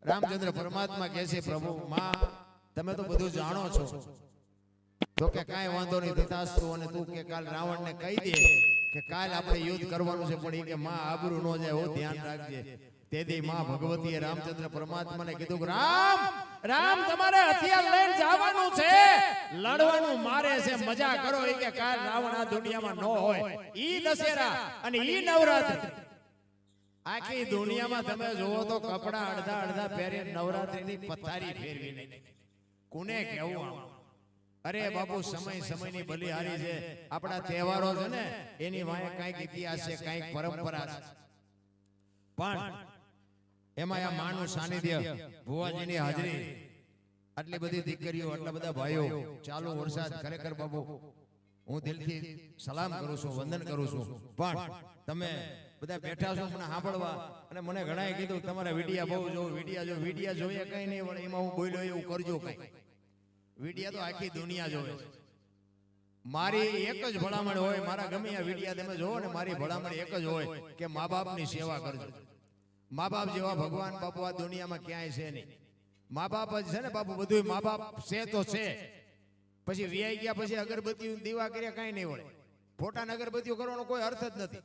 રામચંદ્ર પરમાત્મા કહે છે પ્રભુ માં તમે તો બધું જાણો છો તો કે કાંઈ વાંધો નહીં પિતાસ્તુ અને તું કે કાલ રાવણને કહી દે કે કાલ આપણે યુદ્ધ કરવાનું છે પણ એ કે માં આબરૂ ન જાય હો ધ્યાન રાખજે તેથી માં ભગવતીએ રામચંદ્ર પરમાત્માને કીધું કે રામ રામ તમારે હથિયાર લઈને જવાનું છે લડવાનું મારે છે મજા કરો એ કે કાલ રાવણ આ દુનિયામાં ન હોય ઈ દશેરા અને ઈ નવરાત્રી આખી દુનિયામાં તમે જોવો તો કપડા અડધા અડધા પહેરી નવરાત્રીની પથારી ફેરવી નહીં કોને કેવું આમ અરે બાપુ સમય સમયની બલિહારી છે આપણા તહેવારો છે ને એની વાંહે કાંઈક ઇતિહાસ છે કાંઈક પરંપરા છે પણ એમાં આ માનું સાનિધ્ય ભુવાજીની હાજરી આટલી બધી દીકરીઓ આટલા બધા ભાઈઓ ચાલુ વરસાદ ખરેખર બાપુ હું દિલથી સલામ કરું છું વંદન કરું છું પણ તમે બધા બેઠા છો મને સાંભળવા અને મને ઘણાએ કીધું તમારા વિડિયા બહુ જો વિડિયા જોઈએ કઈ નહીં વળે એમાં હું બોલ્યો એવું કરજો કઈ વિડિયા તો આખી દુનિયા જોવે છે મારી એક જ ભલામણ હોય મારા ગમે આ વિડિયા તમે જોવો ને મારી ભલામણ એક જ હોય કે મા બાપની સેવા કરજો મા બાપ જેવા ભગવાન બાપુ આ દુનિયામાં ક્યાંય છે નહીં મા બાપ જ છે ને બાપુ બધું મા બાપ છે તો છે પછી વિયાઈ ગયા પછી અગરબત્તી દીવા કર્યા કાંઈ નહીં વળે ફોટાને અગરબત્તીઓ કરવાનો કોઈ અર્થ જ નથી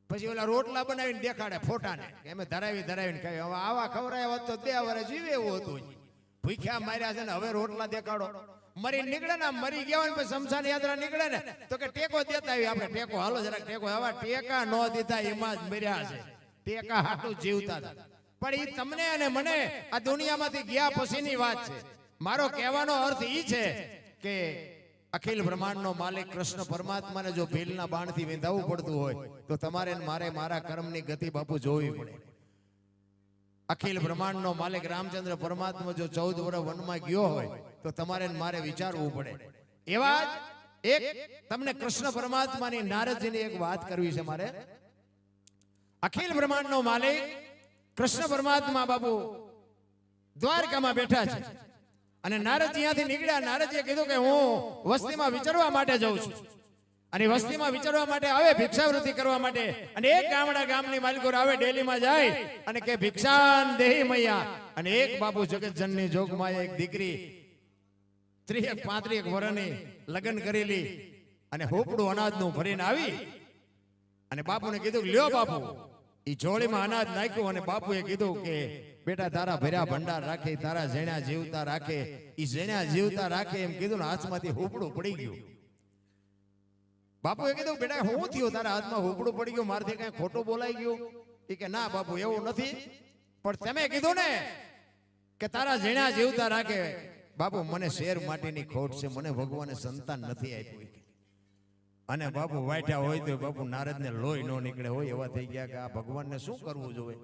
પછી ઓલા રોટલા બનાવીને દેખાડે ફોટાને કે અમે ધરાવીને ખાઈ હવે આવા ખવરાયા હોત તો 2 વર્ષ જીવે એવું હતું ભૂખ્યા માર્યા છે ને હવે રોટલા દેખાડો મરી નીકળે ને મરી ગયા હોય પછી શમશાન યાત્રા નીકળે ને તો કે ટેકો દેતા આવી આપણે ટેકો હાલો જરાક ટેકો હવે ટેકા ન દીધા એમાં જ મર્યા છે ટેકા હાટું જીવતા હતા પણ એ તમને અને મને આ દુનિયામાંથી ગયા પછીની વાત છે મારો કહેવાનો અર્થ એ છે કે અખિલ બ્રહ્માંડનો માલિક કૃષ્ણ પરમાત્માને જો ભીલના બાણથી વિંધાવવું પડતું હોય તો તમારે મારે મારા કર્મની ગતિ બાપુ જોવી પડે અખિલ બ્રહ્માંડનો માલિક રામચંદ્ર પરમાત્મા જો 14 વર્ષ વનમાં ગયો હોય તો તમારે મારે વિચારવું પડે એવા એક તમને કૃષ્ણ પરમાત્માની નારદજીની એક વાત કરવી છે મારે અખિલ બ્રહ્માંડનો માલિક કૃષ્ણ પરમાત્મા બાપુ દ્વારકામાં બેઠા છે અને નારદજી ત્યાંથી નીકળ્યા નારદજીએ કીધું કે હું વસ્તીમાં વિચરવા માટે જાઉં છું અને વસ્તીમાં વિચરવા માટે આવે ભિક્ષાવૃત્તિ કરવા માટે અને એક ગામની માલિકો આવે ડેલીમાં જાય અને કે ભિક્ષાન દેહી મૈયા અને એક બાપુ જગતજનની જોગમાં એક દીકરી 30-35 વર્ષની લગ્ન કરેલી અને હોપડું અનાજનું ભરીને આવી અને બાપુને કીધું લ્યો બાપુ ઈ જોડીમાં અનાજ નાખ્યું અને બાપુએ કીધું કે બેટા તારા ભર્યા ભંડાર રાખે તારા જેણા જીવતા રાખે ઈ જેણા જીવતા રાખે એમ કીધું ને હાથમાંથી હોપડું પડી ગયું બાપુએ કીધું બેટા શું થયું તારા હાથમાં હોપડું પડી ગયું મારથી કઈ ખોટું બોલાઈ ગયું એ કે ના બાપુ એવું નથી પણ તમે કીધું ને કે તારા જેણા જીવતા રાખે બાપુ મને શેર માટીની ખોટ છે મને ભગવાને સંતાન નથી આપ્યું અને બાપુ વાટ્યા હોય તો બાપુ નારદને લોહી ન નીકળે હોય એવા થઈ ગયા કે આ ભગવાનને શું કરવું જોઈએ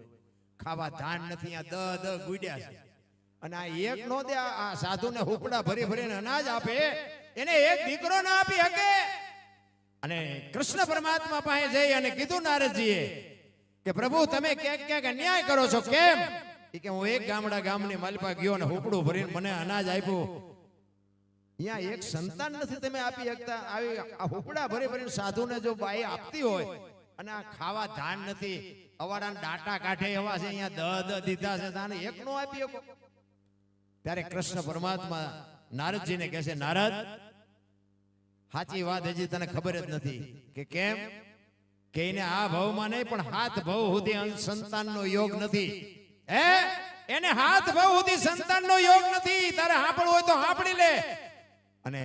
ખાવા ધાન નથી આ દ ગુડ્યા છે અને આ એક નો દે આ સાધુને હુપડા ભરી ભરીને અનાજ આપે એને એક દીકરો ના આપી શકે અને કૃષ્ણ પરમાત્મા પાસે જઈ અને કીધું નારદજીએ કે પ્રભુ તમે ક્યાંક અન્યાય કરો છો કેમ કે હું એક ગામની માલપા ગયો અને હુપડું ભરીને મને અનાજ આપ્યું અહીંયા એક સંતાન નથી તમે આપી શકતા આવી આ હુપડા ભરી ભરીને સાધુને જો બાઈ આપતી હોય અને આ ખાવા ધાન નથી અવાડાના ડાટા કાઢે એવા છે અહીંયા દ દીધા છે તાને એક નો આપી શકો ત્યારે કૃષ્ણ પરમાત્મા નારદજીને કહે છે નારદ સાચી વાત હજી તને ખબર જ નથી કે કેમ કે એને આ ભાવમાં નહીં પણ હાથ ભાવ સુધી સંતાનનો યોગ નથી એને હાથ ભાવ સુધી સંતાનનો યોગ નથી તારે હાંપડવું હોય તો હાંપડી લે અને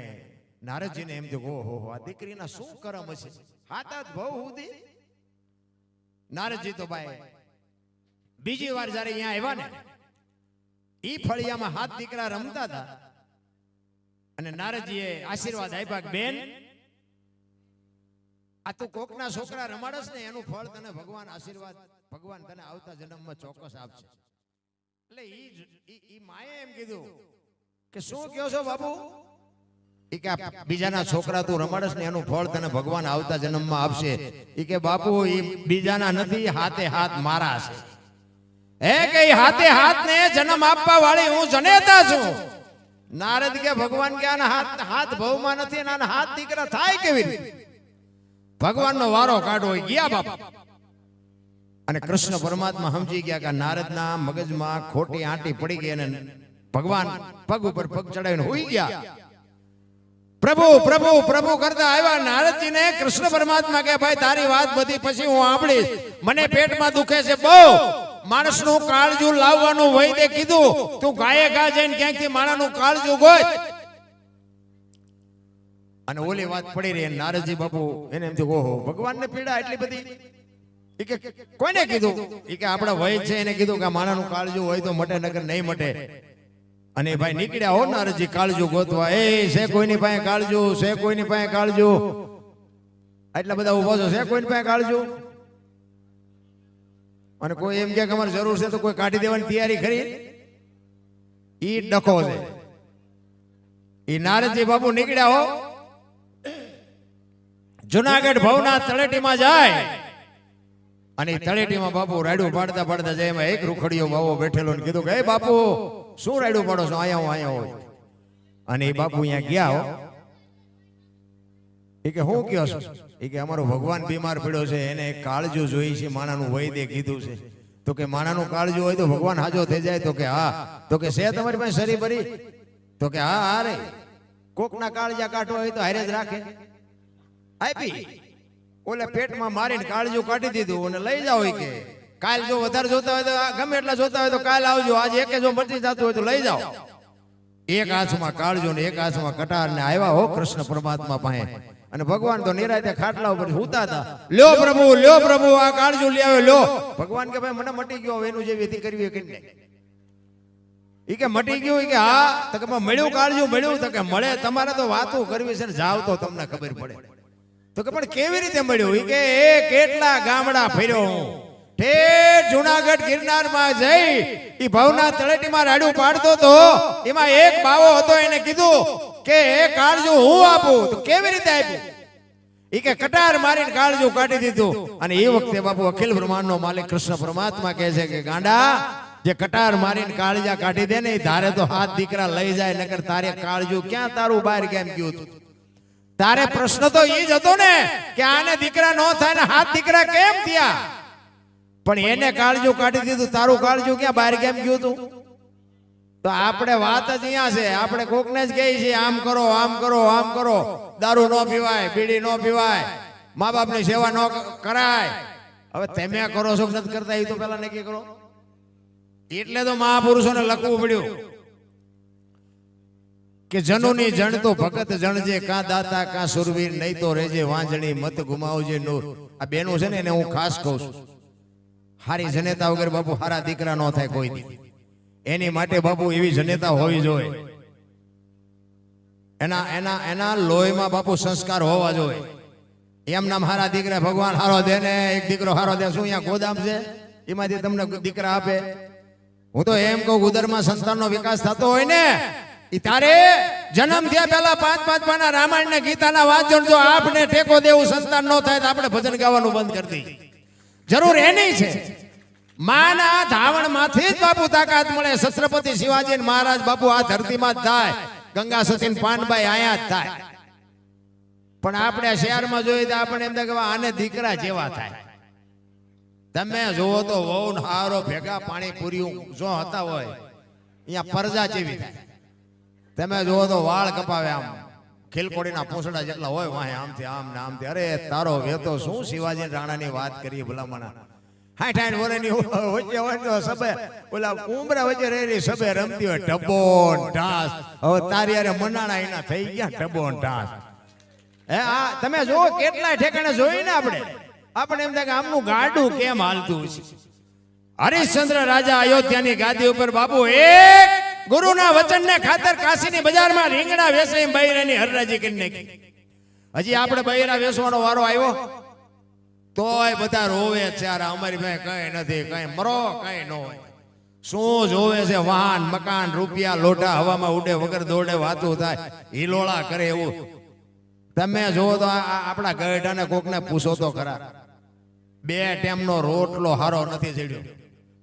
નારદજીને એમ થયું ઓહો આ દીકરીના શું કરમ હશે હાથ ભાવ સુધી નારદજી તો ભાઈ બીજી વાર જયારે અહીંયા આવ્યા ને ઈ ફળિયામાં હાથ દીકરા રમતા હતા અને નારદજીએ આશીર્વાદ આપ્યા કે બેન આ તું કોકના છોકરા રમાડસ ને એનું ફળ તને ભગવાન આશીર્વાદ ભગવાન તને આવતા જન્મમાં ચોક્કસ આપશે એટલે ઈ માએ એમ કીધું કે શું કહો છો બાપુ ઈ કે બીજાના છોકરા તું રમાડસ ને એનું ફળ તને ભગવાન આવતા જન્મમાં આપશે ઈ કે બાપુ ઈ બીજાના નથી હાથે હાથ મારા છે કે હાથે હાથ ને જન્મ આપવા વાળી હું જનેતા છું નારદ કે ભગવાન કે આના હાથ ભવમાં નથી અને આના હાથ દીકરા થાય કેવી રીતે ભગવાનનો વારો કાઢો ગયા બાપા અને કૃષ્ણ પરમાત્મા સમજી ગયા કે નારદના મગજમાં ખોટી આંટી પડી ગઈ અને ભગવાન પગ ઉપર પગ ચડાવીને હોઈ ગયા. પ્રભુ પ્રભુ પ્રભુ કરતા આવ્યા. નારદજીને કૃષ્ણ પરમાત્મા કે ભાઈ તારી વાત બધી પછી હું સાંભળીશ, મને પેટમાં દુખે છે બહુ. માણસનું કાળજું લાવવાનું વૈદ્ય કીધું, તું ગાયે ગા જઈને ક્યાંકથી માણાનું કાળજું ગોત. અને ઓલી વાત પડી રહી. નારદજી બાપુ એને એમ થયું ઓહો ભગવાનને પીડા એટલી બધી. ઈ કે કોઈને કીધું? ઈ કે આપણા વૈદ્ય છે એને કીધું કે માણાનું કાળજું હોય તો મટે નગર નહીં મટે. અને ભાઈ નીકળ્યા હો નારદજી કાળજું ગોતવા. એ છે કોઈની પાસે કાળજું? છે કોઈની પાસે કાળજું? એટલા બધા ઉભો છો, છે કોઈની પાસે કાળજું? અને કોઈ એમ કે અમારે જરૂર છે તો કોઈ કાઢી દેવાની તૈયારી ખરી? ઈ ડખો છે. ઈ નારદજી બાપુ નીકળ્યા હો. જુનાગઢ ભવનાથ તળેટીમાં જાય અને તળેટીમાં બાપુ રાડું પાડતા પાડતા જાય. એમાં એક રૂખડીયો બાવો બેઠેલો ને કીધું કે એ બાપુ શું રાડું પાડો છો? અહીંયા હોય. અને એ બાપુ અહીંયા ગયા હો. એ કે હું કયો છું? એ કે અમારો ભગવાન બીમાર પડ્યો છે, એને કાળજું જોઈ છે, માણાનું વૈદ્ય કીધું છે. તો કે માણાનું કાળજું હોય તો ભગવાન હાજો થઈ જાય? તો કે હા. તો કે છે તમારી પાસે શરી ભરી? તો કે હા હા રે. કોકના કાળજા કાઢવા હોય તો હારે જ રાખે. આપી ઓલે પેટમાં મારીને કાળજું કાઢી દીધું અને લઈ જાઓ. કે કાલ જો વધારે જોતા હોય તો ગમે એટલા જોતા હોય તો કાલ આવજો, આજે એકે જો મટી જતું હોય તો લઈ જાઓ. એક હાથમાં કાળજો ને એક હાથમાં કટાર ને આવ્યા હો કૃષ્ણ પરમાત્મા પાસે. અને ભગવાન તો નિરાતે ખાટલા ઉપર હુતા હતા. લ્યો પ્રભુ આ કાળજું લઈ આવ્યો લ્યો. ભગવાન કે ભાઈ મને મટી ગયો, એનું જે વિધિ કરવી એ કરી. ઈ કે મટી ગયું? કે હા. તો કે મળ્યું કાળજું મળ્યું? તો કે મળે. તમારે તો વાતો કરવી છે ને જાવ તો તમને ખબર પડે. તો કે પણ કેવી રીતે મળ્યું? ઈ કે એ કેટલા ગામડા ફર્યો હું, ઠેર જુનાગઢ ગિરનારમાં જઈ ઈ ભવનાથ તળેટીમાં રાડું પાડતો તો એમાં એક બાવો હતો, એને કીધું કે એ કાળજું હું આપું. તો કેવી રીતે આપ્યું? ઈ કે કટાર મારીને કાળજું કાઢી દીધું. અને એ વખતે બાપુ અખિલ બ્રહ્માંડનો માલિક કૃષ્ણ પરમાત્મા કહે છે કે ગાંડા, જે કટાર મારીને કાળજા કાઢી દે ને એ ધારે તો હાથ દીકરા લઈ જાય, નકર તારે કાળજું ક્યાં તારું બહાર કેમ ગયું હતું? તારે પ્રશ્ન તો એ જ હતો ને કે આને દીકરા નો થાય ને હાથ દીકરા કેમ થયા? પણ એને કાળજું કાઢી દીધું, તારું કાળજું ક્યાં બહાર કેમ ગયું હતું? તો આપણે વાત જ અહીંયા છે. આપણે કોકને જ કહીએ છીએ આમ કરો આમ કરો આમ કરો. દારૂ ન પીવાય, બીડી ન પીવાય, મા બાપની સેવા ન કરાય. હવે તમે કરો છો નથી કરતા એ તો પેલા નક્કી કરો. એટલે તો મહાપુરુષોને લખવું પડ્યું કે જનોની જણ તો ભગત જણજે, કા દાતા કા સુરવીર, નહીં તો રેજે વાંજણી, મત ગુમાવજે નૂર. આ બેનું છે ને એને હું ખાસ કહું છું. હારી જનેતા વગર બાપુ હારા દીકરા ન થાય કોઈ દી. એની માટે બાપુ એવી જનેતા હોવી જોઈએ. એના એના એના લોહીમાં બાપુ સંસ્કાર હોવા જોઈએ. એમ નામ હારા દીકરા ભગવાન હારો દે ને એક દીકરો હારો દે. શું અહીંયા ગોદામ છે એમાંથી તમને દીકરા આપે? હું તો એમ કહું ઉદરમાં સંતાનનો વિકાસ થતો હોય ને તારે જન્મ થયા પહેલા 5-5 પાના રામાયણ ને ગીતાના વાંચો. જો આપને ટેકો દેવું સંતાન ન થાય તો આપણે ભજન ગાવાનું બંધ કરી દઈએ. જરૂર એની છે. માના ધાવણ માંથી જ બાપુ તાકાત મળે. છત્રપતિ શિવાજી મહારાજ બાપુ આ ધરતીમાં જ થાય. ગંગા સતીન પાનબાઈ આયા જ થાય. પણ આપણે શહેરમાં જોઈએ તો આપણે એમ થાય કે આને દીકરા જેવા થાય. તમે જોવો તો વહુ હારો ભેગા પાણી પૂર્યું જો હતા હોય અહીંયા પરજા જેવી થાય. તમે જોવો તો વાળ કપાવે આમ ખીલકોડીના પૂંછડા જેટલા હોય વાહે આમથી આમ ને આમથી. અરે તારો વેતો શું શિવાજી રાણાની વાત કરીએ ભલામણા. 60 વર્ષની વચ્ચે હોય તો સબે ઓલા ઉમરા વચ્ચે રહેલી સબે રમતી હોય ઢબોન ઢાસ. હવે તારી યારે મનાણા એના થઈ ગયા ઢબોન ઢાસ. હે આ તમે જોવો કેટલાય ઠેકાણે જોઈ ને આપણે એમ થાય કે આમનું ગાડું કેમ હાલતું છે. હરિશ્ચંદ્ર રાજા અયોધ્યાની ગાદી ઉપર બાપુ એક ગુરુના વચનને ખાતર કાશીની બજારમાં રીંગણા વેચાઈ બૈરાની હરરાજી કરી નાખી. હજી આપણે બૈરા વેચવાનો વારો આવ્યો તોય બધા રોવે છે. અમારી પાસે કઈ નથી, કઈ મરો કઈ ન હોય. શું જોવે છે? વાહન મકાન રૂપિયા લોટા હવામાં ઉડે વગર દોડે વાતું થાય હિલોળા કરે એવું. તમે જોવો તો આપણા ગઢાને કોકને પૂછો તો ખરા. 2 ટાઈમનો રોટલો હારો નથી ચડ્યો.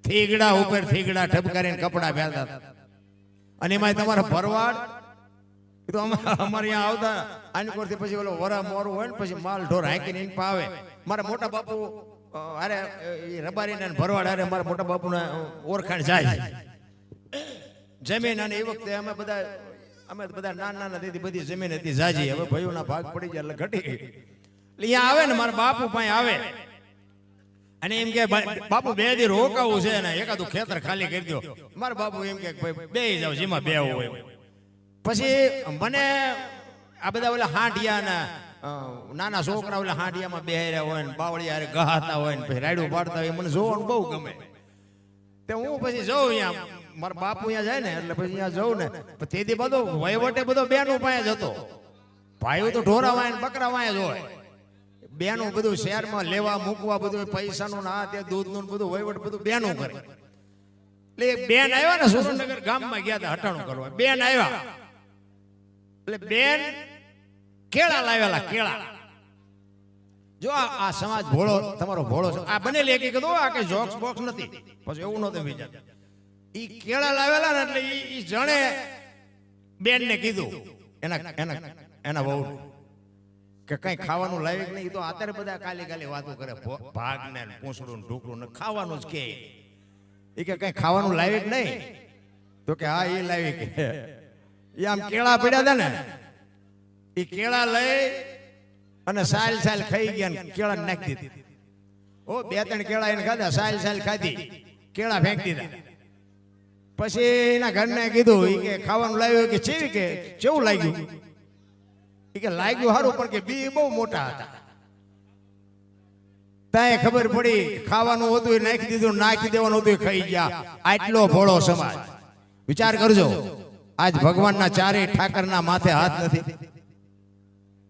થીગડા ઉપર થીગડા ઠપકારીને કપડા પહેરતા. અને એમાં તમારે ભરવાડ તો અમારે અહીંયા આવતા આનકોરથી પછી ઓલો વરા મોરું હોય ને પછી માલ ઢોર હાંકીને પાવે. મારા મોટા બાપુ અરે એ રબારીને ભરવાડ અરે મારા મોટા બાપુને ઓળખાણ જાય જમીન. અને એ વખતે અમે બધા નાના દીદી બધી જમીન હતી જાજી. હવે ભાઈઓના ભાગ પડી ગયા એટલે ઘટી ગઈ. એટલે અહીંયા આવે ને મારા બાપુ પાસે આવે અને એમ કે બાપુ 2 દી રોકાવું છે ને એકાદું ખેતર ખાલી કરી દો. મારા બાપુ એમ કે ભાઈ બે જાવ જેમાં બે હોય. પછી મને આ બધા ઓલા હાંડિયા ને નાના છોકરા ઓલા હાંડિયામાં બેહર્યા હોય ને બાવળિયા હારે ગહાતા હોય ને પછી રાયડું પાડતા હોય મને જોવાનું બહુ ગમે. તે હું પછી જઉં અહીંયા મારા બાપુ અહીંયા જાય ને એટલે પછી અહીંયા જઉં ને તેથી બધો વહીવટે બધો બેનું પાસે જ હતો. ભાઈઓ તો ઢોરા વાય ને બકરા વાય જ હોય. બેનું બધું શહેરમાં લેવા મૂકવા બધું પૈસાનું ના તે દૂધનું બધું વહીવટ બધું બેનું કરે. એટલે બેન આવ્યા ને સુરેન્દ્રનગર ગામમાં ગયા હતા હટાણું કરવા. બેન આવ્યા એટલે બેન કેળા લાવેલા કેળા. જો આ સમાજ ભોળો તમારો ભોળો છે. આ બનેલી એક કીધું આ કઈ જોક્સ બોક્સ નથી. પછી એવું નહોતું વિચાર. ઈ કેળા લાવેલા ને એટલે ઈ જણે બેન ને કીધું એના વહુ કે કઈ ખાવાનું લાવે નહીં. તો અત્યારે બધા કાલી વાતો કરે ભાગ ને પૂંછડું ઢોકળું ને ખાવાનું જ કે એ કે કઈ ખાવાનું લાવે કે નહીં. તો કે હા એ લાવી કે એ આમ કેળા પડ્યા હતા ને એ કેળા લઈ અને સાલ ખાઈ ગયા ને કેળા નાખી દીધી. ઓ 2-3 કેળા એને ખાધા સાલ ખાધી કેળા ફેંકી દીધા. પછી એના ઘરને કીધું એ કે ખાવાનું લાવ્યું કે ચેવી કે કેવું લાગ્યું. એ કે લાગ્યું સારું પણ કે બી બહુ મોટા હતા. ત્યાં ખબર પડી ખાવાનું હતું નાખી દીધું નાખી દેવાનું હતું ખાઈ ગયા. આટલો ભોળો સમાજ. વિચાર કરજો આજ ભગવાનના ચારેય ઠાકરના માથે હાથ નથી.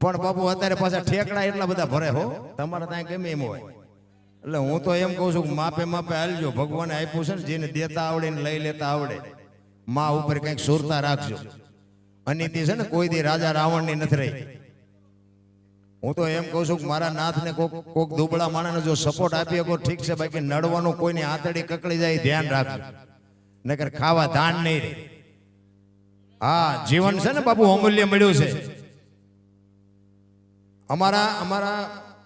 પણ બાપુ અત્યારે પાછા ઠેકડા એટલા બધા ભરે હો. તમારે ત્યાં ગમે એમ હોય. એટલે હું તો એમ કહું છું કે માપે હાલજો. ભગવાને આપ્યું છે ને જેને દેતા આવડે ને લઈ લેતા આવડે માં ઉપર કઈક સુરતા રાખજો. અનિતિ છે ને કોઈ દી રાજા રાવણની નથી રહી. હું તો એમ કહું છું કે મારા નાથને કોક દુબળા માણસને જો સપોર્ટ આપી શકો ઠીક છે. બાકી નડવાનું કોઈની આંતડી કકડી જાય ધ્યાન રાખજો. નકર ખાવા ધાન નહીં રહે. હા જીવન છે ને બાપુ અમૂલ્ય મળ્યું છે.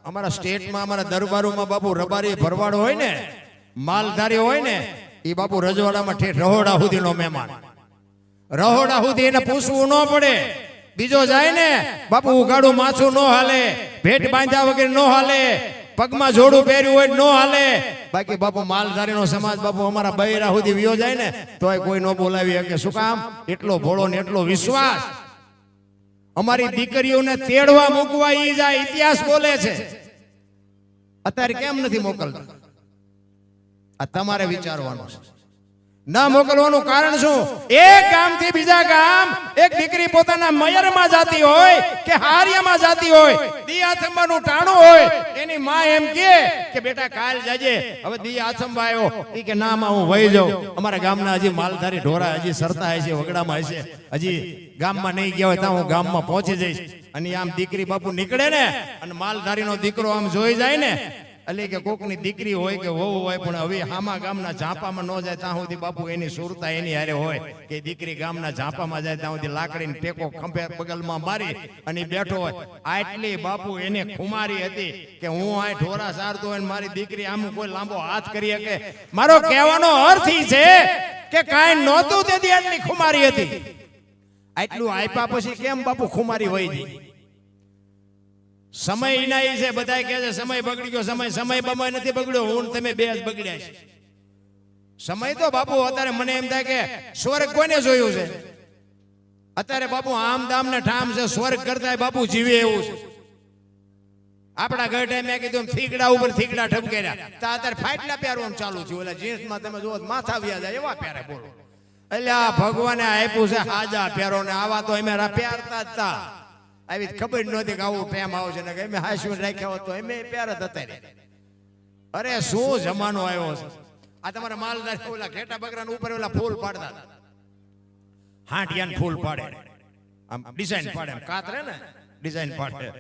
અમારા સ્ટેટમાં અમારા દરબારોમાં બાપુ રબારી ભરવાડ હોય ને માલધારી હોય ને એ બાપુ રજવાડામાં ઠેઠ રહોડા સુધીનો મહેમાન. રહોડા સુધી એને પૂછવું ન પડે. બીજો જાય ને બાપુ ઉગાડું માછું ન હાલે. ભેટ બાંધ્યા વગર ન હાલે. પગમાં જોડું પહેર્યું હોય ન હાલે. બાકી બાપુ માલધારીનો સમાજ બાપુ અમારા બૈરા સુધી વિયો જાય ને તોય કોઈ ન બોલાવી શકે. શું કામ? એટલો ભોળો ને એટલો વિશ્વાસ. અમારી દીકરીઓને તેડવા મૂકવા ઈ જાય ઇતિહાસ બોલે છે. અત્યારે કેમ નથી મોકલતા? આ તમારે વિચારવાનું છે. ના મોકલવાનું કારણ શું? એક ગામથી બીજા ગામ એક દીકરી પોતાના મયરમાં જાતી હોય કે હારિયામાં જાતી હોય દી આથંબાનું ટાણું હોય એની માં એમ કે બેટા કાલ જાજે. હવે દી આથંબા આવ્યો ઈ કે ના માં હું વહી જાઉં. અમારા ગામના હજી માલધારી ઢોરા હજી સરતા હશે વગડામાં હશે હજી ગામમાં નહીં ગયા હોય ત્યાં હું ગામમાં પહોંચી જઈશ. અને આમ દીકરી બાપુ નીકળે ને અને માલધારીનો દીકરો આમ જોઈ જાય ને એટલે કે કોકની દીકરી હોય કે વહુ હોય પણ હવે હામા ગામના ઝાંપામાં ન જાય ત્યાં સુધી બાપુ એની સુરતા એની હારે હોય કે દીકરી ગામના ઝાંપામાં જાય ત્યાં સુધી લાકડીને ટેકો ખંભે બગલમાં મારી અને બેઠો હોય. આટલી બાપુ એને ખુમારી હતી કે હું આ ઢોરા સારતો હોય મારી દીકરી આમ કોઈ લાંબો હાથ કરી શકે. મારો કહેવાનો અર્થ ઈ છે કે કાંઈ નહોતું તેથી આટલી ખુમારી હતી. આટલું આપ્યા પછી કેમ બાપુ ખુમારી વહી ગઈ? સમય ઇનાઈ છે. બધા કહે છે સમય બગડી ગયો. સમય બમય નથી બગડ્યો. હું તમે બે જ બગડ્યા છે. સમય તો બાપુ અત્યારે મને એમ થાય કે સ્વર્ગ કોને જોયું છે? અત્યારે બાપુ આમ દામ ને ઠામ છે. સ્વર્ગ કરતા બાપુ જીવે એવું છે. આપણા ગઢે મેં કીધું થીગડા ઉપર થીગડા ઠપકેર્યા તો અત્યારે ફાટલા પહેરવાનું ચાલુ થયું. એટલે જીન્સમાં તમે જોવો માથા વ્યા જાય એવા પહેરે. બોલો એટલે આ ભગવાને આપ્યું છે હાજા પહેરો ને આવા તો અમે પહેરતા જ હતા. આવી ખબર નહોતી કે આવું ટાઈમ આવશે ને અમે હાસ્યું રાખ્યા હોત તો અમે પહેરત હતા. અરે શું જમાનો આવ્યો છે. આ તમારા માલદાર ઓલા ઘેટા બકરા ઉપર ઓલા ફૂલ પાડતા હાંટિયાને ફૂલ પાડે આમ ડિઝાઇન પાડે કાતરે ને ડિઝાઇન પાડે.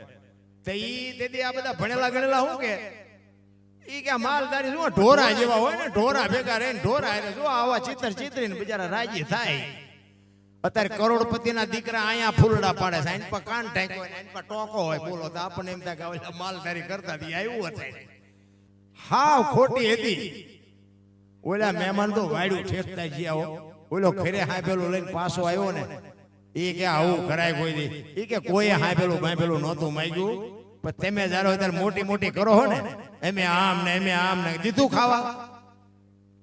તો ઈ તેથી આ બધા ભણેલા ગણેલા શું કે ઈ કે માલદારી શું ઢોરા જેવા હોય ને ઢોરા ભેગા રહે ને ઢોરા એટલે જો આવા ચીતરીને બિચારા રાજી થાય. અત્યારે કરોડપતિના દીકરા અહીંયા ફૂલડા પાડે છે. આઈન પર કાન ઢાંક્યો હોય આઈન પર ટોકો હોય બોલો તો આપણને એમ થાય કે માલધારી કરતા આવ્યું હતા. હાવ ખોટી હતી. ઓલા મહેમાન તો વાડ્યું ઠેકતા જ્યાં ઓલો ઘરે હાંભેલું લઈને પાછો આવ્યો ને એ કે આવું કરાય કોઈ દી. એ કે કોઈ હાંભેલું નહોતું માંગ્યું, પણ તમે જારો ત્યારે મોટી મોટી કરો હો ને એમે આમ ને દીધું ખાવા.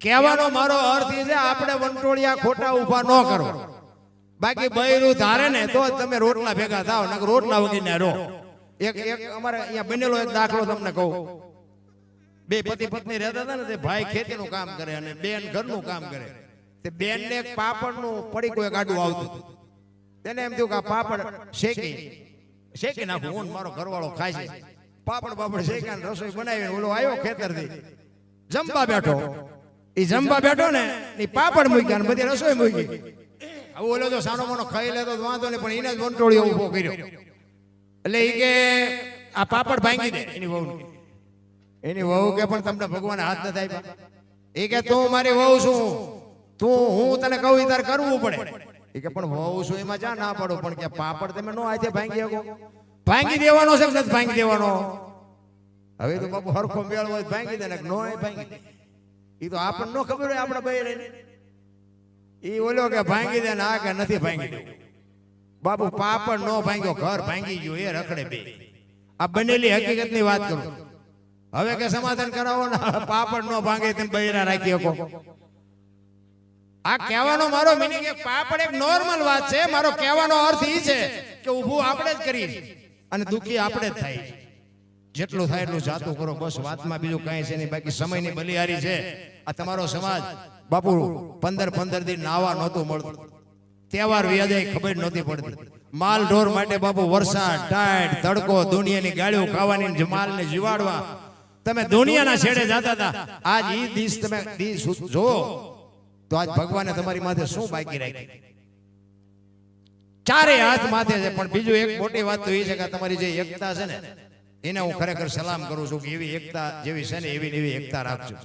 કહેવાનો મારો અર્થ એ છે આપણે વંટોળિયા ખોટા ઊભા ન કરો. બાકી બૈરું ધારે ને તો તમે રોટલા ભેગા થાવ, નકર રોટલા વગીને રહો. એક અમારે અહીંયા બનેલો એક દાખલો તમને કહું. બે પતિ પત્ની રહેતા હતા ને, તે ભાઈ ખેતીનું કામ કરે અને બેન ઘરનું કામ કરે. તે બેન ને એક પાપડનું પડીકું એક આડું આવતું. તેને એમ થયું કે આ પાપડ શેકી નાખું, હું મારો ઘરવાળો ખાય છે. પાપડ શેકાને રસોઈ બનાવીને ઓલો આવ્યો ખેતરથી જમવા બેઠો. એ જમવા બેઠો ને એ પાપડ મૂક્યા ને બધી રસોઈ મૂકી. હવે ઓલો જો સાનો માનો ખાઈ લેતો વાંધો નહીં, પણ એને જ વંટોળીઓ ઉભો કર્યો. એટલે એ કે આ પાપડ ભાંગી દે. એની વહુ કે પણ તમને ભગવાન હાથ નથી આપ્યા. એ કે તું મારી વહુ છું, હું તને કહું તારે કરવું પડે. એ કે પણ વહુ છું એમાં જા ના પડો, પણ કે પાપડ તમે નો હાથે ભાંગી શકો. ભાંગી દેવાનો છે નથી ભાંગી દેવાનો. હવે તો બાપુ હરખો મેળ હોય ભાંગી દે ને નો ભાંગી દે. એ તો આપણને નો ખબર હોય આપડે ભાઈ રહીને. એ ઓલો કે ભાંગી દે ને આ કે નથી ભાંગી દેવું. બાપુ પાપડ નો ભાંગ્યો, ઘર ભાંગી ગયું. એ રખડે બે. આ બનેલી હકીકત ની વાત કરું. હવે કે સમાધાન કરાવો ને પાપડ નો ભાંગે તેમ બૈરા રાખી શકો. આ કહેવાનો મારો મીનિંગ કે પાપડ એક નોર્મલ વાત છે. મારો કહેવાનો અર્થ એ છે કે ઊભું આપણે જ કરીએ અને દુખી આપણે જ થાય. જેટલું થાય એટલું જાતું કરો બસ. વાતમાં બીજું કઈ છે નહીં. બાકી સમયની બલિહારી છે આ તમારો સમાજ. બાપુ 15 દિન નાવા નહોતું મળતું. તહેવાર વ્યાજે ખબર નહોતી પડતી. માલ ઢોર માટે બાપુ વરસાદ ટાઈટ તડકો દુનિયાની ગાળીઓ ખાવાની માલને જીવાડવા તમે દુનિયાના છેડે જતા હતા. આજ ઈ દિવસ તમે જો તો આજ ભગવાને તમારી માથે શું બાકી રાખી? ચારે હાથ માથે છે. પણ બીજું એક મોટી વાત તો એ છે કે તમારી જે એકતા છે ને એને હું ખરેખર સલામ કરું છું કે એવી એકતા જેવી છે ને એવી એકતા રાખજો.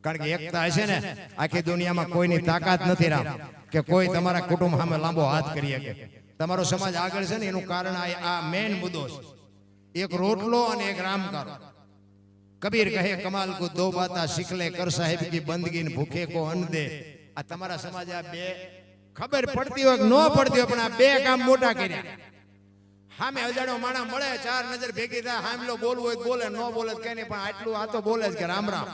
કારણ કે એકતા હશે ને આખી દુનિયામાં કોઈની તાકાત નથી રામ કે કોઈ તમારા કુટુંબ સામે લાંબો હાથ કરી શકે. તમારો સમાજ આગળ છે ને એનું કારણ આ મેઇન મુદ્દો છે. એક રોટલો અને એક રામકારો. કબીર કહે કમાલ કો દો બાતા શીખલે કર સાહેબ કી બંદગી ભૂખે કો અન્ન દે. આ તમારા સમાજ આ બે ખબર પડતી હોય ન પડતી હોય પણ આ બે કામ મોટા કર્યા. સામે અજાણ્યો માણસ મળે, ચાર નજર ભેગી થાય, હામલો બોલવું હોય બોલે, ન બોલે કઈ નહીં, પણ આટલું આ તો બોલે જ કે રામ રામ.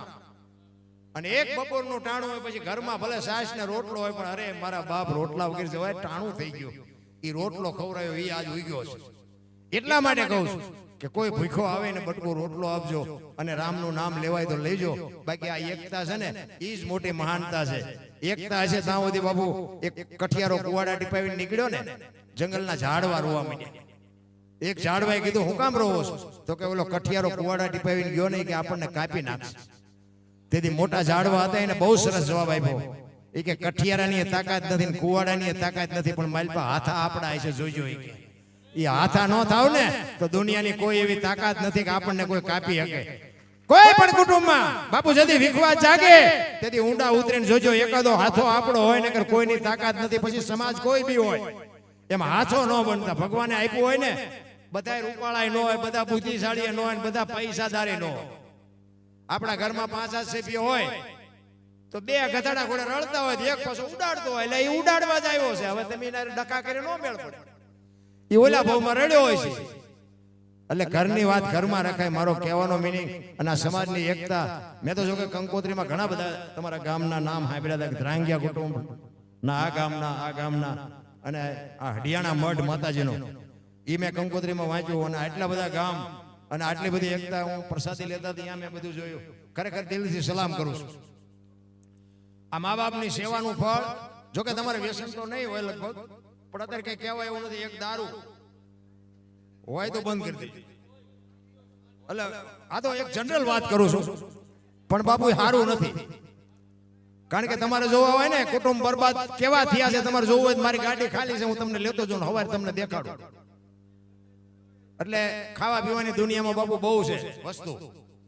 અને એક બપોરનું ટાણું હોય પછી ઘરમાં ભલે સાસ ને રોટલો હોય પણ અરે મારા બાપ રોટલા વગેરે જવાય ટાણું થઈ ગયું. એ રોટલો ખવરાયો એ આજ ઉગ્યો છે. એટલા માટે કહું છું કે કોઈ ભૂખો આવે ને બટકો રોટલો આપજો અને રામનું નામ લેવાય તો લેજો. બાકી આ એકતા છે ને એ જ મોટી મહાનતા છે. એકતા હશે ત્યાં સુધી બાબુ એક કઠિયારો કુવાડા ટીપાવીને નીકળ્યો ને જંગલના ઝાડવા રોવા માંડ્યા. એક ઝાડવાએ કીધું હું કામ રોવો છો? તો કે ઓલો કઠિયારો કુવાડા ટીપાવીને ગયો નહીં કે આપણને કાપી નાખશે. તેથી મોટા ઝાડવા હતા એને બહુ સરસ જવાબ આપ્યો. એ કે કઠિયારાની તાકાત નથી ને કુવાડાની તાકાત નથી, પણ માલપા હાથા આપડા હશે જોઈજો. એ હાથા ન થાવ ને તો દુનિયાની કોઈ એવી તાકાત નથી કે આપણને કોઈ કાપી શકે. કોઈ પણ કુટુંબમાં બાપુ જદી વિખવાદ જાગે તેથી ઊંડા ઉતરીને જોજો એકાદો હાથો આપણો હોય ને કોઈની તાકાત નથી. પછી સમાજ કોઈ બી હોય એમાં હાથો ન બનતા. ભગવાને આપ્યું હોય ને બધા રૂપાળાય ન હોય, બધા બુદ્ધિશાળી ન હોય, બધા પૈસાદારે ન હોય. આપણા ઘરમાં 5 સભ્યો હોય તો 2 ગધેડા ઘોડે રડતા હોય, એક પાછો ઉડાડતો હોય, એટલે એ ઉડાડવા જ આવ્યો છે. હવે તમે ડકા કરી ન મેળ પડે. એ ઓલા ભાવમાં રડ્યો હોય છે. એટલે ઘરની વાત ઘરમાં રખાય મારો કહેવાનો મિનિંગ. અને આ સમાજની એકતા. મેં તો જો કે કંકોત્રીમાં ઘણા બધા તમારા ગામના નામ સાંભળ્યા હતા. ધ્રાંગિયા કુટુંબ ના આ ગામના અને આ હડિયાણા મઢ માતાજીનો એ મેં કંકોત્રીમાં વાંચ્યું. અને આટલા બધા ગામ અને આટલી બધી એકતા હું પ્રસાદી લેતા ત્યાં મેં બધું જોયું. ખરેખર દિલથી સલામ કરું છું. આ મા બાપની સેવાનું ફળ જો કે તમારે વ્યસન તો નહીં હોય લગભગ, પણ અત્યારે કઈ કહેવાય એવું નથી. એક દારૂ હોય તો બંધ કરી દે. એટલે આ તો એક જનરલ વાત કરું છું, પણ બાપુ સારું નથી. કારણ કે તમારે જોવા હોય ને કુટુંબ બરબાદ કેવા થયા છે તમારે જોવું હોય. મારી ગાડી ખાલી છે, હું તમને લેતો જાઉં, હવારે તમને દેખાડું. એટલે ખાવા પીવાની દુનિયામાં બાપુ બહુ છે વસ્તુ.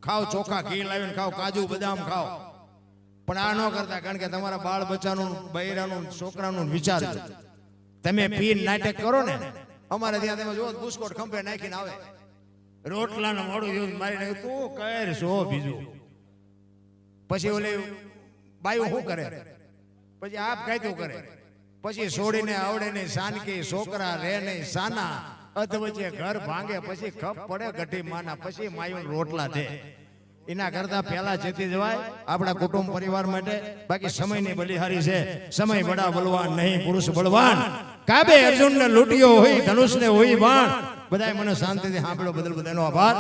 ખાઓ ચોખા ઘી લાવીને ખાઓ, કાજુ બદામ ખાઓ, પણ આ ન કરતા. કારણ કે તમારા બાળ બચ્ચાનું બૈરાનું છોકરાનું વિચાર તમે પીન નાટક કરો ને. અમારે ત્યાં તમે જો બુસ્કોટ ખંભે નાખીને આવે, રોટલાનું મોડું જેવું મારી નાખ્યું, તું કર છો બીજું પછી ઓલી બાયું શું કરે, પછી આપ કાયતું કરે, પછી છોડીને આવડે નહીં સાનકી, છોકરા રે નહીં સાના, અધ વચ્ચે ઘર ભાંગે, પછી ખપ પડે ગઢી માના, પછી માયું રોટલા દે. એના કરતા પહેલા જતી જવાય આપણા કુટુંબ પરિવાર માટે. બાકી સમયની બલિહારી છે, સમય બડા બલવાન નહીં પુરુષ બળવાન. કાબે અર્જુનને લૂંટ્યો હોય, ધનુષને હોય બાણ. બધાય મને શાંતિથી સાંભળો, બદલ બધાનો આભાર.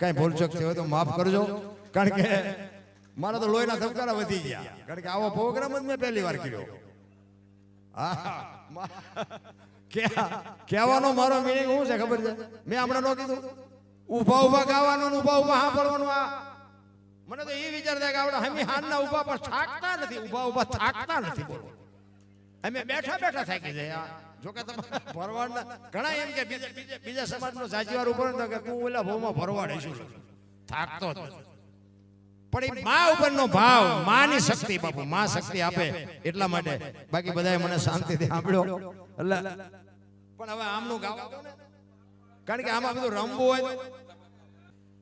કઈ ભૂલચૂક થયો હોય તો માફ કરજો, કારણ કે મારા તો લોહીના ધબકારા વધી ગયા, કારણ કે આવો પ્રોગ્રામ જ મેં પહેલી વાર કર્યો. કહેવાનો મારો મિનિંગ શું છે ખબર છે? મેં હમણાં નો કીધું ઉભા ઉભા ગાવાનું, ઉભા ઉભા સાંભળવાનું. આ મને તો એ વિચાર થાય કે આપણે હમી હાનના ઉભા પર થાકતા નથી, ઉભા ઉભા થાકતા નથી. બોલો, અમે બેઠા બેઠા થાકી જાય. જોકે તમારા ભરવાડના ઘણા એમ કે બીજા સમાજનો જાજીવાર ઉપર કે તું ઓલા ભાવમાં ભરવાડ હશું, થાકતો જ નથી. પણ એ મા ઉપરનો ભાવ, માની શક્તિ, બાપુ મા શક્તિ આપે એટલા માટે. બાકી બધાએ મને શાંતિથી સાંભળ્યો. એટલે પણ હવે આમનું ગાવા દો ને, કારણ કે આમાં બધું રમવું હોય.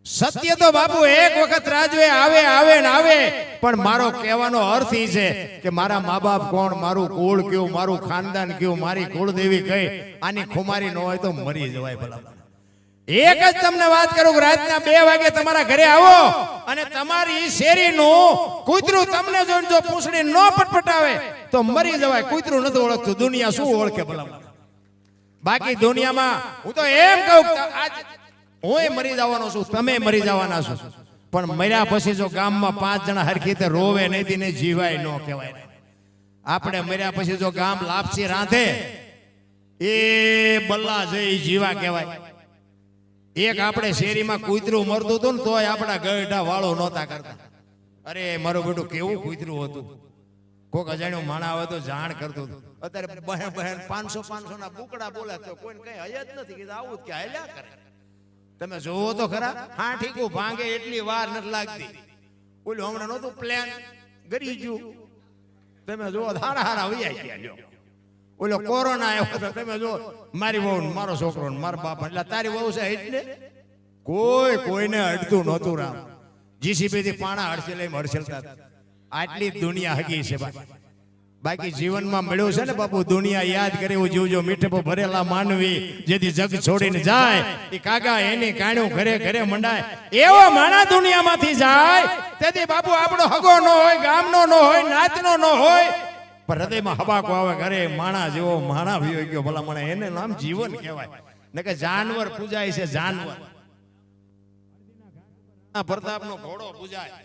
સત્ય તો બાપુ એક વખત રાજવે આવે આવે ને આવે, પણ મારો કહેવાનો અર્થ એ છે કે મારા મા બાપ કોણ, મારું કુળ કયું, મારું ખાનદાન કયું, મારી કુળદેવી કઈ, આની ખુમારી ન હોય તો મરી જવાય. ભલા એક જ તમને વાત કરું, રાતના 2 વાગે તમારા ઘરે આવો અને તમારી શેરીનું કૂતરું તમને જોઈને જો પૂંછડી ન પટપટાવે તો મરી જવાય. કૂતરું નથી ઓળખતું, દુનિયા શું ઓળખે ભલા. બાકી દુનિયામાં હું તો એમ કહું, હું મરી જવાનો છું, તમે મરી જવાના છો, પણ મર્યા પછી જો ગામમાં 5 જણા હરખી રીતે રોવે નહીં ને જીવાય ન કહેવાય. આપણે મર્યા પછી જો ગામ લાપસી રાંધે એ બલ્લા જઈ જીવા કહેવાય. એક આપણે શેરીમાં કૂતરું મરતું હતું ને તોય આપણા ગઢા વાળો નહોતા કરતા. અરે મારું બેટું કેવું કૂતરું હતું, કોક અજાણ્યું માણા આવે તો જાણ કરતું હતું. અત્યારે બહેન બહેન 500 ના બુકડા બોલે તો કોઈને કઈ હયા જ નથી, કીધું આવું કે હાલ્યા કરે. તમે જોવો તો ખરા, હા ઠીકું ભાંગે એટલી વાર નથી લાગતી. ઓલું હમણાં નહોતું પ્લાન ગરી ગયું, તમે જોવો હારા હારા વૈયા ગયા. લ્યો ઓલો કોરોના આવ્યો તો તમે જો, મારી વહુ મારો છોકરો મારા બાપ, એટલે તારી વહુ છે એટલે કોઈને અડતું નહોતું. રામ જીસીબી થી પાણા હડસેલ હડસેલતા. આટલી દુનિયા હકી છે. બાકી જીવનમાં મળ્યું છે ને બાપુ, દુનિયા યાદ કરે એવું જીવજો. મીઠે ભરેલા માનવી જેથી જગ છોડીને જાય, એ કાકા એની કાણ્યું ઘરે ઘરે મંડાય. એવો માણા દુનિયામાંથી જાય તેથી બાપુ આપણો હગો ન હોય, ગામનો ન હોય, નાતનો ન હોય, પણ હૃદયમાં હબાકો આવે ઘરે માણા જેવો માણા ભયો ગયો. ભલા મને એને નામ જીવન કહેવાય ને કે જાનવર પૂજાય છે. જાનવર પ્રતાપનો ઘોડો પૂજાય.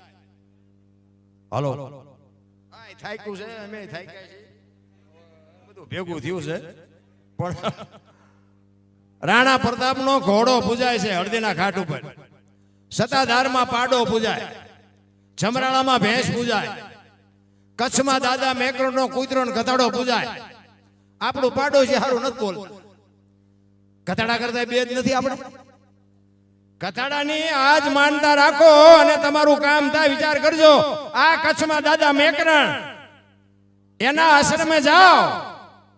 હાલો થાક્યું છે, અમે થાક્યા છે, બધું ભેગું થયું છે. પણ રાણા પ્રતાપનો ઘોડો પૂજાય છે હળદીના ઘાટ ઉપર. સતાધારમાં પાડો પૂજાય, જમરાળામાં ભેંસ પૂજાય, કચ્છમાં દાદા મેકરણનો કૂતરો ને ગધાડો પૂજાય. આપણું પાડો છે સારું નથી બોલતું, ગધાડા કરતા બે જ નથી આપણે. ગધાડાની આજ માનતા રાખો અને તમારું કામ થાય. વિચાર કરજો, આ કચ્છમાં દાદા મેકરણ એના આશ્રમે જાઓ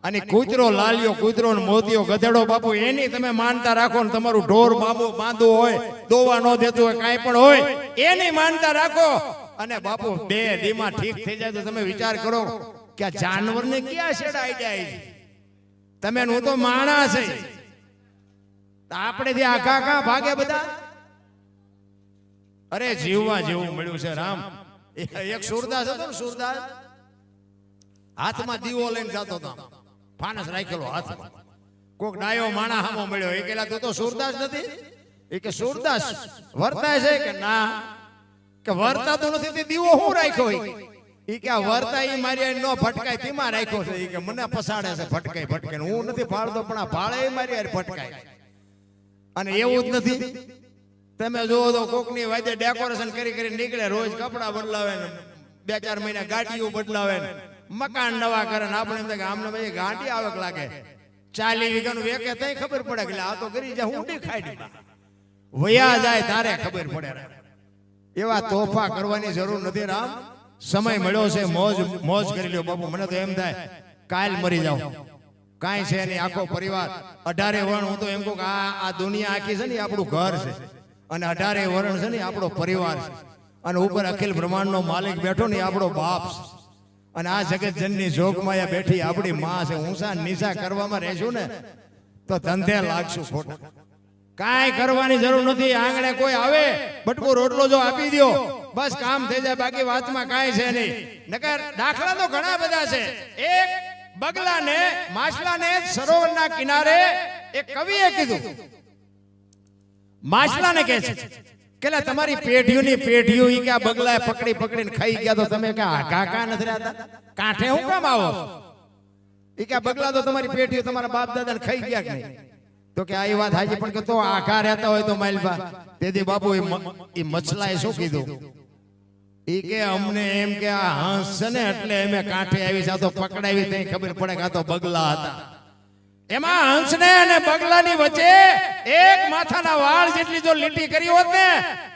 અને કૂતરો લાલિયો, કૂતરો ને મોતિયો, ગધેડો બાપુ એની તમે માનતા રાખો ને તમારું ઢોર બાબુ બાંધવું હોય, દોવા ન દેતું હોય, કાંઈ પણ હોય એની માનતા રાખો અને બાપુ 2 દીમાં ઠીક થઈ જાય. તો તમે વિચાર કરો કે આ જાનવરને ક્યાં છેડા આઈડિયા આવી. તમે હું તો માણા છે, આપણે થી આખા આખા ભાગે બધા. અરે જીવવા જેવું મળ્યું છે. રામ એક સુરદાસ હતો ને, સુરદાસ હાથમાં દીવો લઈને જતો હતો, ફાનસ રાખેલો હાથમાં. કોક ડાયો માણા હામો મળ્યો, એ કેલા તું તો સુરદાસ નથી? એ કે સુરદાસ વર્તાય છે કે ના, કે વર્તાતો નથી તે દીવો હું રાખ્યો? એ કે આ વર્તા ઈ મારી નો ભટકાય તેમાં રાખ્યો છે. એ કે મને પસાડે છે ભટકાય ભટકાય, હું નથી ભાળતો પણ આ ભાળે મારી યાર ભટકાય. અને એવું જ નથી, તમે જોવો તો કોકની વાજે ડેકોરેશન કરી કરી નીકળે, રોજ કપડા બદલાવે ને 2-4 મહિના ગાડીઓ બદલાવે ને મકાન નવા કરે ને આપણે એમ થાય કે આમને ભાઈ ગાંડી આવક લાગે. 40 વીઘાનું વેકે તઈ ખબર પડે કે આ તો કરી જાય ઊંડી ખાડી વયા જાય તારે ખબર પડે. એવા તોફા કરવાની જરૂર નથી. રામ સમય મળ્યો છે, મોજ મોજ કરી લ્યો બાપુ. મને તો એમ થાય કાલ મરી જાવ, કાંઈ છે નહીં. આખો પરિવાર 18 વરણ, હું તો એમ કહું કે આ દુનિયા આખી છે ને આપણું ઘર છે અને 18 વરણ છે ને આપણો પરિવાર છે. અને ઉપર અખિલ બ્રહ્માંડનો માલિક બેઠો ને આપણો બાપ છે. અને આ જગતજનની જોગમાયા બેઠી આપણી માં છે. ઊંચા નીચા કરવામાં રહેશું ને તો ધંધે લાગશું ખોટા. કાંઈ કરવાની જરૂર નથી. આંગણે કોઈ આવે બટકો રોટલો જો આપી દો બસ કામ થઈ જાય. બાકી વાતમાં કાંઈ છે નહીં. નકર દાખલા તો ઘણા બધા છે. એક બગલાને માછલાને સરોવરના કિનારે એક કવિએ કીધું. માછલાને કહે છે કે તમારી પેઢીઓની પેઢીઓ ઈ કે આ બગલાએ પકડી પકડીને ખાઈ ગયા તો તમે કે કાકા નથી રહેતા કાંઠે હું કામ આવો? ઈ કે બગલા તો તમારી પેઢીઓ તમારા બાપ દાદાને ખાઈ ગયા કે નહીં? તો કે આ એ વાત હાજી પણ કે તો આખા રહેતા હોય તો માલબા. તેથી બાપુ એ મછલાએ શું કીધું? ઈ કે અમને એમ કે આ હંસ છે ને એટલે અમે કાંઠે આવી છે, તો પકડાવી તઈ ખબર પડે કે આ તો બગલા હતા. એમાં હંસને અને બગલાની વચ્ચે એક માથાના વાળ જેટલી જો લીટી કરી હોત ને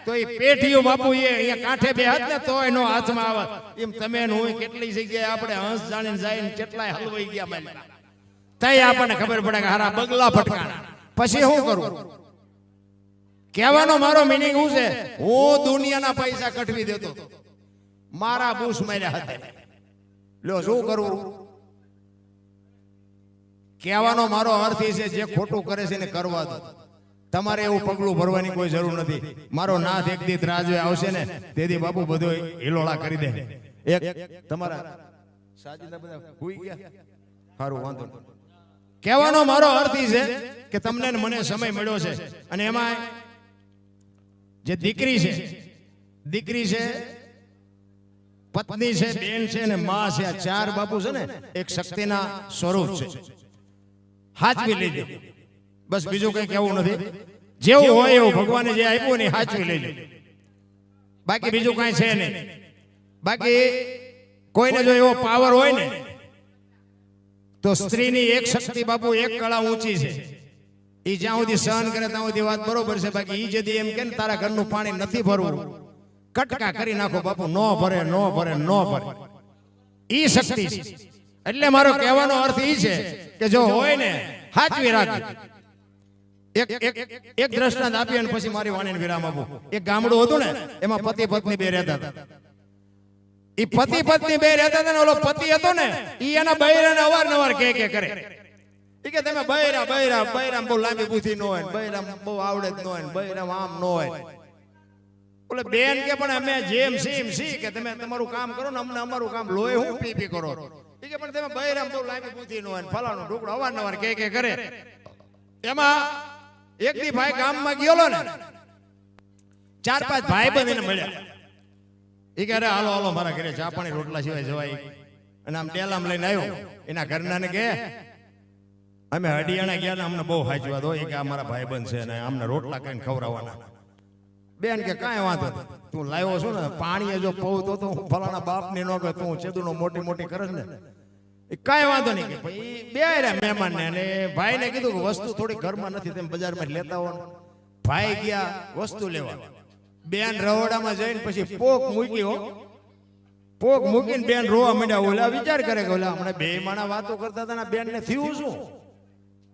તો એ પેઢીઓ બાપુ એ અહીંયા કાંઠે બેહત ને તો એનો હાથમાં આવત. એમ તમે હું કેટલી જગ્યાએ આપણે હંસ જાણીને જઈને કેટલાય હલવાઈ ગયા માલબા. તઈ આપણને ખબર પડે કે હારા બગલા ફટકાણા. પછી શું કરું? કહેવાનો મારો મિનિંગ શું છે? હું દુનિયાના પૈસા કઠવી દેતો, મારા બૂસ માર્યા હતા. લ્યો શું કરવું? કહેવાનો મારો અર્થ એ છે જે ખોટું કરે છે ને કરવા દો. તમારે એવું પગલું ભરવાની કોઈ જરૂર નથી. મારો નાથ એક દી રાજવે આવશે ને તેથી બાપુ બધો હિલોળા કરી દે. એક તમારા સાજીદા બધા ભૂઈ ગયા. સારું વાંધો નહીં. કહેવાનો મારો અર્થ એ છે કે તમને ને મને સમય મળ્યો છે અને એમાં જે દીકરી છે પત્ની છે, બેન છે અને માં છે, આ ચાર બાપુ છે ને એક શક્તિના સ્વરૂપ છે. હાચવી લેજો બસ, બીજું કઈ કહેવું નથી. જેવું હોય એવું ભગવાને જે આપ્યું ને હાચવી લેજો. બાકી બીજું કઈ છે નહીં. બાકી કોઈને જો એવો પાવર હોય ને તો સ્ત્રીની એક શક્તિ બાપુ એક કળા ઊંચી છે. એ જ્યાં સુધી સહન કરે ત્યાં સુધી વાત બરોબર છે. બાકી ઈ જદી એમ કે ને તારા ઘરનું પાણી નથી ભરવું, કટકા કરી નાખો બાપુ. નો ભરે. ઈ શક્તિ છે. એટલે મારો કહેવાનો અર્થ ઈ છે કે જો હોય ને હાચવી રાખજો. એક દ્રષ્ટાંત આપી અને પછી મારી વાણીને વિરામ આપું. એક ગામડું હતું ને એમાં પતિ પત્ની બે રહેતા હતા. ઈ પતિ પત્ની બે રહેતા હતા ને ઓલો પતિ હતો ને ઈ એના બૈરાને અવારનવાર કે કરે. ઈ કે તમે બૈરા બહુ લાંબી બુદ્ધિ નો હોય, બૈરા બહુ આવડે જ ન હોય, બૈરા આમ ન હોય. ઓલે બેન કે પણ અમે જેમ સી કે તમે તમારું કામ કરો ને અમને અમારું કામ લોહી હું પી કરો. ઈ કે પણ તમે બૈરા બહુ લાંબી બુદ્ધિ નો હોય, ફલાણો ઢોકળો અવારનવાર કે કરે. એમાં એક દી ભાઈ ગામમાં ગયો ને 4-5 ભાઈ બંધીને મળ્યા. ઈ કે અરે હાલો મારા ઘરે ચા પાણી રોટલા સિવાય જવાય. અને આમ ડેલામ લઈને આવ્યો. એના ઘરના ને કે અમે હડિયાણા ગયા ને અમને બહુ હાચવા દો. એ કે આ મારા ભાઈ બંધ છે ને અમને રોટલા કઈ ખવડાવવાના. બેન કે કાંઈ વાંધો નહીં, તું લાવ્યો છો ને પાણી જો પૌતો તો હું ફલાણા બાપ ની નો કે તું ચેદુનો મોટી કરે ને એ કાંઈ વાંધો નહીં. કે ભાઈ બે મહેમાન ને અને ભાઈ ને કીધું કે વસ્તુ થોડી ઘરમાં નથી તેમ બજારમાં લેતા હો. ભાઈ ગયા વસ્તુ લેવા. બેન રહોડામાં જઈને પછી પોક મૂકીને બેન રોવા માંડ્યા. ઓલા વિચાર કરે કે ઓલા હમણાં બે માણા વાતો કરતા હતા, બેન ને થયું શું?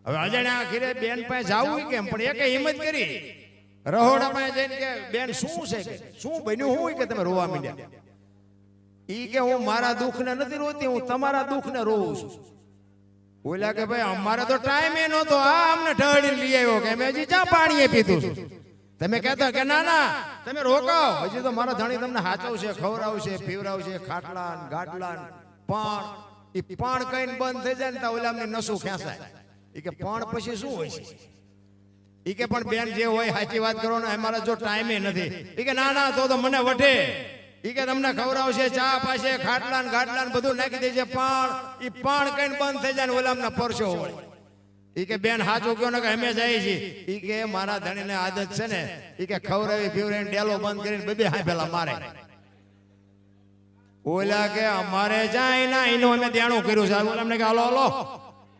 હવે અજાણ્યા આખીરે બેન પાસે જાવું કેમ? પણ એકે હિંમત કરી રહોડામાં જઈને કે બેન શું છે, કે શું બન્યું હોય કે તમે રોવા માંડ્યા? ઈ કે હું મારા દુઃખને નથી રોતી, હું તમારા દુઃખને રોવું છું. ઓલા કે ભાઈ અમારે તો ટાઈમ એ નહોતો, આ અમને ઢળી લઈ આવ્યો કે અમે હજી ચા પાણી પીધું છું. તમે કહેતા કે ના તમે રોકાઓ, હજી તો મારા ધણી તમને હાચવશે, ખવડાવશે, પીવડાવશે, ખાટલા ગાટલા પણ એ પણ કઈને બંધ થઈ જાય ને તો ઓલા અમને નસું ખેંચાય. ઈ કે પણ પછી શું હોય છે? ઈ કે પણ બેન જે હોય સાચી વાત કરો ને, અમારા જો ટાઈમે નથી. ઈ કે ના તો મને વઢે. ઈ કે તમને ખવડાવશે, ચા પાશે, ખાટલા ગાટલા બધું નાખી દેશે, પણ ઈ પણ કઈને બંધ થઈ જાય ને ઓલા અમને પરસો હોય. ઈ કે બેન હાચું કયો ને કે અમે જાય છીએ. ઈ કે મારા ધણીને આદત છે ને, ઈ કે ખવડાવી પીવડાવીને ડેલો બંધ કરીને બે હાય પેલા મારે. ઓલા કે અમારે જાય ના એનું અમે દેણું કર્યું છે. ઓલા અમને કે હાલો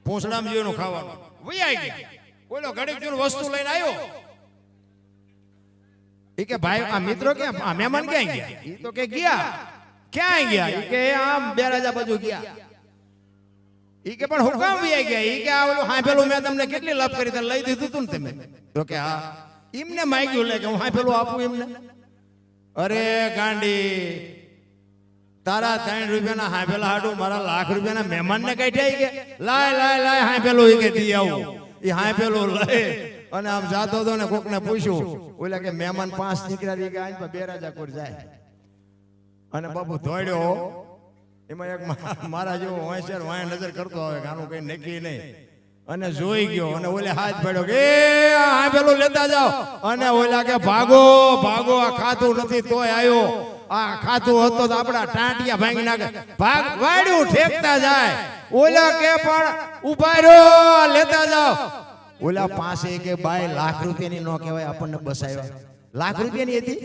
પૂંછડામાં જીવનું ખાવાનું વૈયા ગયા. ઓલો ઘડીક જો વસ્તુ લઈને આવ્યો. ઈ કે ભાઈ આ મિત્રો કે આ મહેમાન ક્યાં ગયા? ઈ તો કે ગયા. ક્યાં ગયા? ઈ કે આમ બેરાજા બાજુ ગયા. ઈ કે પણ હુકામ વૈયા ગયા? ઈ કે આ ઓલું હાંફેલું મેં તમને કેટલી લાભ કરી તને લઈ દીધું તું ને તમે? તો કે હા. એમને માગ્યું લે કે હું હાંફેલું આપું એમને. અરે ગાંડી તારા 3 રૂપિયાના હાંભેલા હાડું મારા લાખ રૂપિયાના મહેમાનને કાઢ્યા કે લાય લાય લાય હાંભેલો ઈ કે દી આવું ઈ હાંભેલો લઈ અને આમ જાતો હતો ને કોકને પૂછ્યું ઓલા કે મહેમાન 5 નીકળ્યા ઈ કે આજ બે રાજાકોર જાય અને બાપુ દોડ્યો એમાં એક મારા જેવો હોશિયાર વાય નજર કરતો આવે કે આનું કઈ નક્કી નહીં અને જોઈ ગયો અને ઓલે હાથ પડ્યો કે આ હાંભેલો લેતા જાઓ અને ઓલા કે ભાગો ભાગો આ ખાતું નથી તોય આવ્યો આ ખાતું હતો તો આપડા ટાંટિયા ભાંગી નાખે ભાગ વાડ્યું ઠેકતા જાય ઓલા કે પણ ઉભા રહ્યો લેતા જાઓ ઓલા પાસે કે બાય લાખ રૂપિયાની નો કહેવાય આપણને બસાવ્યા લાખ રૂપિયાની હતી